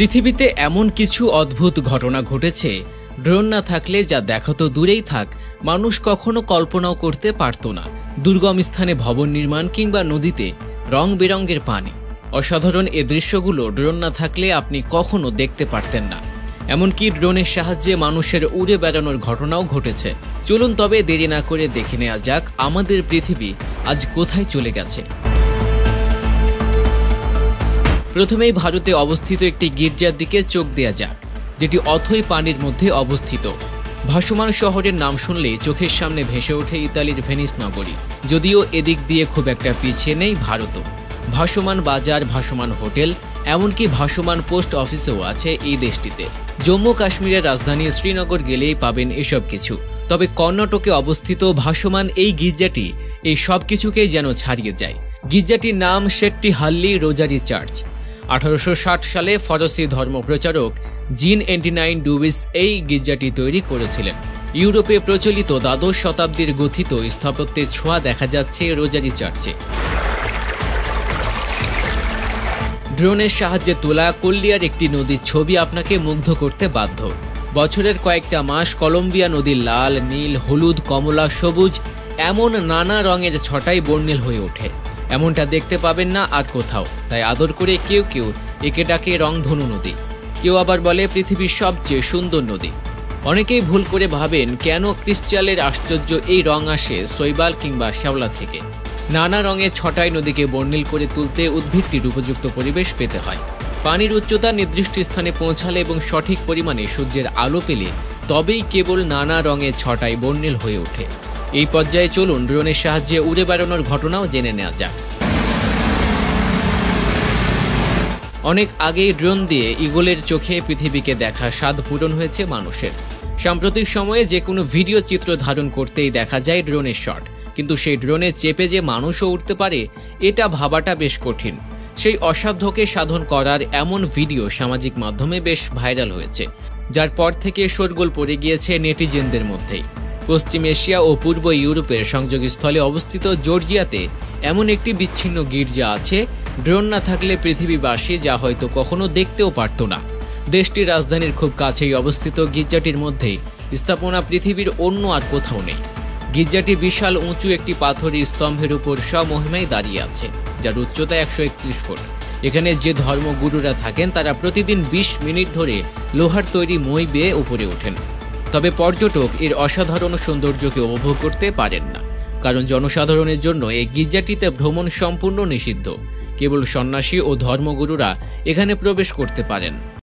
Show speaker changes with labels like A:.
A: পৃথিবীতে এমন কিছু অদ্ভুত ঘটনা ঘটেছে, ড্রোন না থাকলে যা দেখা তো দূরেই থাক, মানুষ কখনো কল্পনাও করতে পারত না। দুর্গম স্থানে ভবন নির্মাণ কিংবা নদীতে রং বেরঙের পানি, অসাধারণ এ দৃশ্যগুলো ড্রোন না থাকলে আপনি কখনো দেখতে পারতেন না। এমনকি ড্রোনের সাহায্যে মানুষের উড়ে বেড়ানোর ঘটনাও ঘটেছে। চলুন তবে দেরি না করে দেখে নেওয়া যাক আমাদের পৃথিবী আজ কোথায় চলে গেছে। প্রথমেই ভারতে অবস্থিত একটি গির্জার দিকে চোখ দেয়া যাক, যেটি অথই পানির মধ্যে অবস্থিত। ভাসমান শহরের নাম শুনলে চোখের সামনে ভেসে ওঠে ইতালির ভেনিস নগরী। যদিও এদিক দিয়ে খুব একটা পিছিয়ে নেই ভারতও। ভাসমান বাজার, ভাসমান হোটেল, এমনকি ভাসমান পোস্ট অফিসও আছে এই দেশটিতে। জম্মু কাশ্মীরের রাজধানী শ্রীনগর গেলেই পাবেন এসব কিছু। তবে কর্ণাটকে অবস্থিত ভাসমান এই গির্জাটি এই সব কিছুকেই যেন ছাড়িয়ে যায়। গির্জাটির নাম শেট্টিহাল্লি রোজারি চার্চ। 1860 সালে ফরাসি ধর্মপ্রচারক জিন এন্টিনাইন ডুবিস এই গির্জাটি তৈরি করেছিলেন। ইউরোপে প্রচলিত দ্বাদশ শতাব্দীর গথিত স্থাপত্যের ছোঁয়া দেখা যাচ্ছে রোজারি চার্চে। ড্রোনের সাহায্যে তোলা কল্লিয়ার একটি নদীর ছবি আপনাকে মুগ্ধ করতে বাধ্য। বছরের কয়েকটা মাস কলম্বিয়া নদীর লাল, নীল, হলুদ, কমলা, সবুজ এমন নানা রঙের ছটাই বর্ণিল হয়ে ওঠে। এমনটা দেখতে পাবেন না আর কোথাও। তাই আদর করে কেউ কেউ একে ডাকে রংধনু নদী, কেউ আবার বলে পৃথিবীর সবচেয়ে সুন্দর নদী। অনেকেই ভুল করে ভাবেন কেন ক্রিস্টালের আশ্চর্য এই রং আসে শৈবাল কিংবা শ্যাওলা থেকে। নানা রঙের ছটাই নদীকে বর্ণিল করে তুলতে উদ্ভিদটির উপযুক্ত পরিবেশ পেতে হয়। পানির উচ্চতা নির্দিষ্ট স্থানে পৌঁছালে এবং সঠিক পরিমাণে সূর্যের আলো পেলে তবেই কেবল নানা রঙের ছটাই বর্ণিল হয়ে ওঠে। এই পর্যায়ে চলুন ড্রোনের সাহায্যে উড়ে বেড়ানোর ঘটনাও জেনে নেওয়া যাক। অনেক আগেই ড্রোন দিয়ে ঈগলের চোখে পৃথিবীকে দেখা স্বাদ পূরণ হয়েছে মানুষের। সাম্প্রতিক সময়ে যে কোনো ভিডিও চিত্র ধারণ করতেই দেখা যায় ড্রোনের শট, কিন্তু সেই ড্রোনে চেপে যে মানুষও উঠতে পারে এটা ভাবাটা বেশ কঠিন। সেই অসাধ্যকে সাধন করার এমন ভিডিও সামাজিক মাধ্যমে বেশ ভাইরাল হয়েছে, যার পর থেকে শোরগোল পড়ে গিয়েছে নেটিজেনদের মধ্যেই। পশ্চিম এশিয়া ও পূর্ব ইউরোপের সংযোগস্থলে অবস্থিত জর্জিয়াতে এমন একটি বিচ্ছিন্ন গির্জা আছে, ড্রোন না থাকলে পৃথিবীবাসী যা হয়তো কখনো দেখতেও পারত না। দেশটির রাজধানীর খুব কাছেই অবস্থিত গির্জাটির মধ্যেই স্থাপনা পৃথিবীর অন্য আর কোথাও নেই। গির্জাটি বিশাল উঁচু একটি পাথরের স্তম্ভের উপর স্বমহিমায় দাঁড়িয়ে আছে, যার উচ্চতা 131 ফুট। এখানে যে ধর্মগুরুরা থাকেন তারা প্রতিদিন 20 মিনিট ধরে লোহার তৈরি মই বেয়ে উপরে ওঠেন। তবে পর্যটক এর অসাধারণ সৌন্দর্যকে উপভোগ করতে পারেন না, কারণ জনসাধারণের জন্য এই গির্জাটিতে ভ্রমণ সম্পূর্ণ নিষিদ্ধ। কেবল সন্ন্যাসী ও ধর্মগুরুরা এখানে প্রবেশ করতে পারেন।